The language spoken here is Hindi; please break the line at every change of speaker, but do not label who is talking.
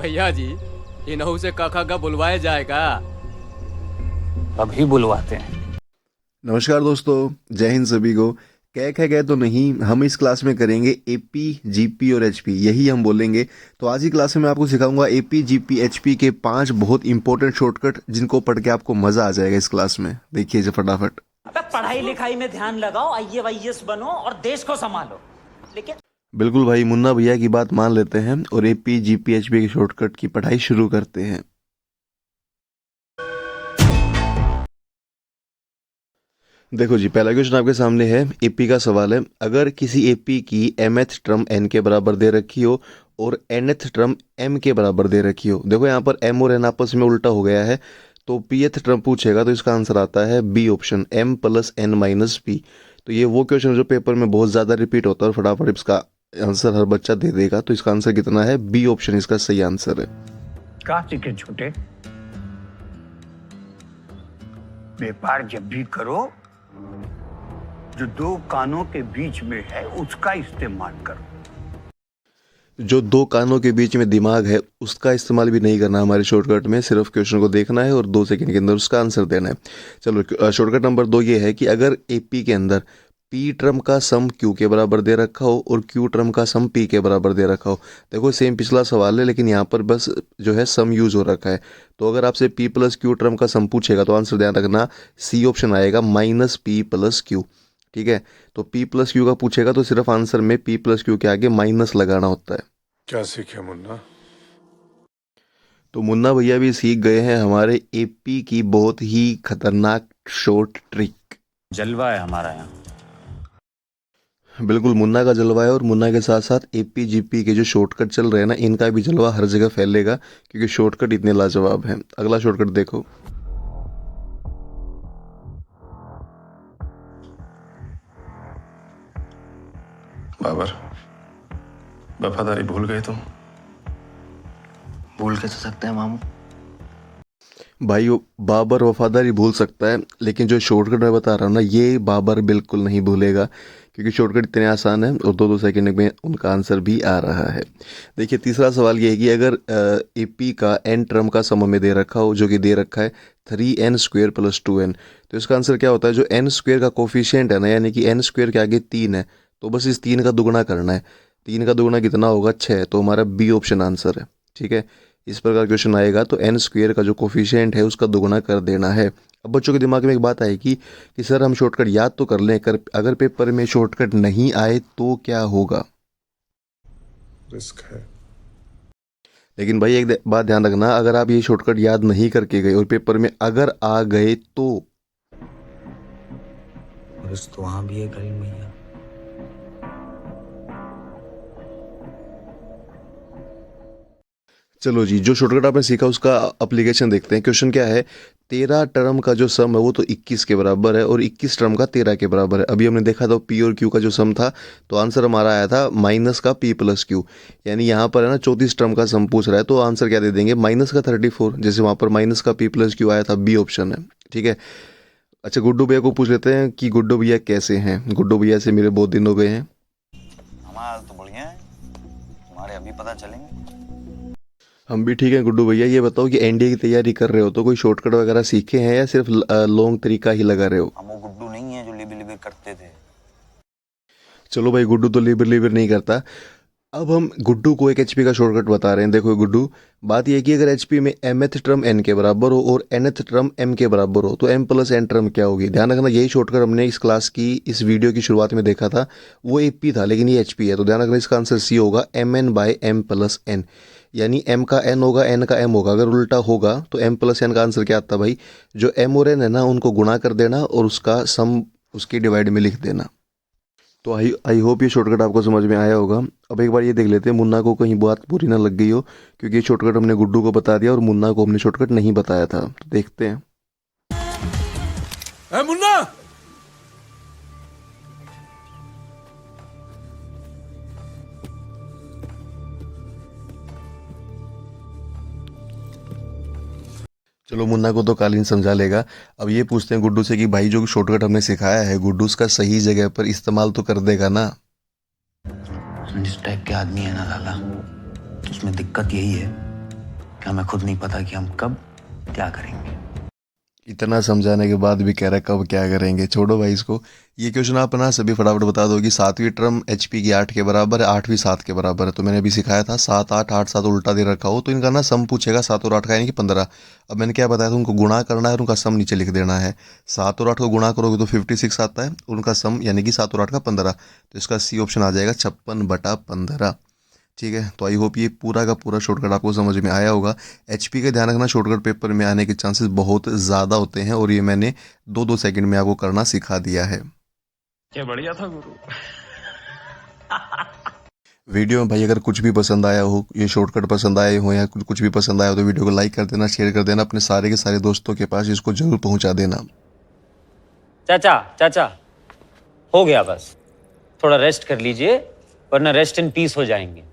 भैया जी, इन्हों से काका का बुलवाया जाएगा।
अभी बुलवाते हैं।
नमस्कार दोस्तों, जय हिंद सभी को। कह गए तो नहीं, हम इस क्लास में करेंगे एपी, जीपी और एचपी, यही हम बोलेंगे। तो आज की क्लास में मैं आपको सिखाऊंगा एपी, जीपी, एचपी के 5 बहुत इंपॉर्टेंट शॉर्टकट, जिनको पढ़ के आपको मजा आ जाएगा इस क्लास में। देखिए जो फटाफट।
अबे पढ़ाई लिखाई में ध्यान लगाओ, आईएएस बनो और देश को संभालो। लेकिन
बिल्कुल भाई, मुन्ना भैया की बात मान लेते हैं और एपी, जीपी, एचपी के शॉर्टकट की पढ़ाई शुरू करते हैं। देखो जी, पहला क्वेश्चन आपके सामने है, एपी का सवाल है। अगर किसी एपी की mth टर्म n के बराबर दे रखी हो और nth टर्म m के बराबर दे रखी हो, देखो यहाँ पर m और n आपस में उल्टा हो गया है, तो pth टर्म पूछेगा तो इसका आंसर आता है B option, m plus n minus P. तो ये वो क्वेश्चन जो पेपर में बहुत ज़्यादा रिपीट होता है और फटाफट इसका आंसर हर बच्चा दे देगा। तो इसका आंसर कितना है? बी ऑप्शन इसका सही आंसर है।
का सीखे छोटे, व्यापार जब भी करो जो दो कानों के बीच में है उसका इस्तेमाल करो।
जो दो कानों के बीच में दिमाग है उसका इस्तेमाल भी नहीं करना हमारे शॉर्टकट में, सिर्फ क्वेश्चन को देखना है और 2 सेकंड के अंदर उसका आंसर देना है। चलो, शॉर्टकट नंबर 2 ये है कि अगर एपी के अंदर पी टर्म का सम क्यू के बराबर दे रखा हो और क्यू टर्म का सम पी के बराबर दे रखा हो, देखो सेम पिछला सवाल है लेकिन यहाँ पर बस जो है सम यूज हो रखा है। तो अगर आपसे पी प्लस क्यू टर्म का सम पूछेगा तो आंसर ध्यान रखना, सी ऑप्शन आएगा, माइनस पी प्लस क्यू। ठीक है, तो P प्लस क्यू का पूछेगा तो सिर्फ आंसर में P प्लस क्यू के आगे माइनस लगाना होता है।
क्या सीखे मुन्ना?
तो मुन्ना भैया भी सीख गए हैं हमारे एपी की बहुत ही खतरनाक शॉर्ट ट्रिक।
जलवा है हमारा यहाँ।
बिल्कुल, मुन्ना का जलवा है और मुन्ना के साथ साथ एपी, जीपी के जो शॉर्टकट चल रहे हैं ना, इनका भी जलवा हर जगह फैलेगा क्योंकि शॉर्टकट इतने लाजवाब हैं। अगला शॉर्टकट देखो।
बाबर, वफादारी भूल गए तुम?
भूल कैसे सकते हैं मामू?
भाई बाबर वफादारी भूल सकता है, लेकिन जो शॉर्टकट मैं बता रहा हूँ ना, ये बाबर बिल्कुल नहीं भूलेगा क्योंकि शॉर्टकट इतने आसान है और 2-2 सेकंड में उनका आंसर भी आ रहा है। देखिए, तीसरा सवाल ये है कि अगर एपी का n टर्म का सम में दे रखा हो, जो कि दे रखा है 3n² + 2n, तो इसका आंसर क्या होता है? जो n² का कोफिशिएंट है ना, यानी कि n² के आगे 3 है, तो बस इस 3 का दुगुना करना है। 3 का दुगुना कितना होगा? 6। तो हमारा बी ऑप्शन आंसर है। ठीक है, इस प्रकार क्वेश्चन आएगा तो n² का जो कोफिशिएंट है उसका दुगुना कर देना है। अब बच्चों के दिमाग में एक बात आएगी कि सर हम शॉर्टकट याद तो कर लें, अगर पेपर में शॉर्टकट नहीं आए तो क्या होगा?
रिस्क है।
लेकिन भाई एक बात ध्यान रखना, अगर आप ये शॉर्टकट याद नहीं करके गए और पेपर में अगर आ गए तो
रिस्क तो वहां भी है करीम भैया।
चलो जी, जो शॉर्टकट आपने सीखा उसका एप्लीकेशन देखते हैं। क्वेश्चन क्या है? 13 टर्म का जो सम है वो तो 21 के बराबर है और 21 टर्म का 13 के बराबर है। अभी हमने देखा था पी और क्यू का जो सम था, तो आंसर हमारा आया था माइनस का पी प्लस क्यू, यानी यहाँ पर है ना 34 टर्म का सम पूछ रहा है, तो आंसर क्या दे देंगे? माइनस का 34, जैसे वहाँ पर माइनस का पी प्लस क्यू आया था, बी ऑप्शन है। ठीक है, अच्छा गुड्डू भैया को पूछ लेते हैं कि गुड्डू भैया कैसे हैं। गुड्डू भैया से मेरे बहुत दिन हो गए हैं।
हमारा तो बढ़िया है, तुम्हारे अभी पता चलेंगे।
हम भी ठीक हैं गुड्डू भैया। ये बताओ कि एनडीए की तैयारी कर रहे हो तो कोई शॉर्टकट वगैरह सीखे हैं या सिर्फ लॉन्ग तरीका ही लगा रहे हो?
हम वो गुड्डू नहीं है जो लिबिर लिबिर करते थे।
चलो भाई, गुड्डू तो लिबर लिबर नहीं करता। अब हम गुड्डू को एक एचपी का शॉर्टकट बता रहे हैं। देखो गुड्डू, बात यह है कि अगर एचपी में mth टर्म n के बराबर हो और nth टर्म m के बराबर हो तो m प्लस n टर्म क्या होगी? ध्यान रखना, यही शॉर्टकट हमने इस क्लास की इस वीडियो की शुरुआत में देखा था, वो एपी था लेकिन ये एचपी है। तो ध्यान रखना, इसका आंसर सी होगा, mn/m प्लस n, यानी m का n होगा, n का m होगा। अगर उल्टा होगा तो m प्लस n का आंसर क्या आता भाई? जो m और n है ना, उनको गुणा कर देना और उसका सम उसके डिवाइड में लिख देना। तो आई होप ये शॉर्टकट आपको समझ में आया होगा। अब एक बार ये देख लेते हैं मुन्ना को कहीं बात पूरी ना लग गई हो, क्योंकि ये शॉर्टकट हमने गुड्डू को बता दिया और मुन्ना को हमने शॉर्टकट नहीं बताया था। तो देखते हैं।
ए मुन्ना,
चलो, मुन्ना को तो कालीन समझा लेगा। अब ये पूछते हैं गुड्डू से कि भाई जो शॉर्टकट हमने सिखाया है, गुड्डू उसका सही जगह पर इस्तेमाल तो कर देगा ना?
जिस टाइप के आदमी है ना लाला, तो उसमें दिक्कत यही है कि हमें खुद नहीं पता कि हम कब क्या करेंगे।
इतना समझाने के बाद भी कह रहा है कब क्या करेंगे। छोड़ो भाई इसको। ये क्वेश्चन आप ना सभी फटाफट बता दो कि 7वीं टर्म HP की 8 के बराबर है, 8वीं 7 के बराबर है। तो मैंने अभी सिखाया था 7 8 8 7 उल्टा दे रखा हो तो इनका ना सम पूछेगा 7 और 8 का यानी कि 15। अब मैंने क्या बताया था, उनको गुणा करना है और उनका सम नीचे लिख देना है। 7 और 8 को गुणा करोगे तो 56 आता है, उनका सम यानी कि 7 और 8 का 15। तो इसका C ऑप्शन आ जाएगा 56/15। ठीक है, तो आई होप ये पूरा का पूरा शॉर्टकट आपको समझ में आया होगा। HP का ध्यान रखना, शॉर्टकट पेपर में आने के चांसेस बहुत ज़्यादा होते हैं और ये मैंने 2-2 सेकंड में आपको करना सिखा दिया है।
क्या बढ़िया था गुरु।
वीडियो में भाई अगर कुछ भी पसंद आया हो, ये शॉर्टकट पसंद आए हो या कुछ भी पसंद आया हो तो वीडियो को लाइक कर देना, शेयर कर देना, अपने सारे के सारे दोस्तों के पास इसको जरूर पहुंचा देना।
चाचा चाचा हो गया, बस थोड़ा रेस्ट कर लीजिए वरना रेस्ट इन पीस हो जाएंगे।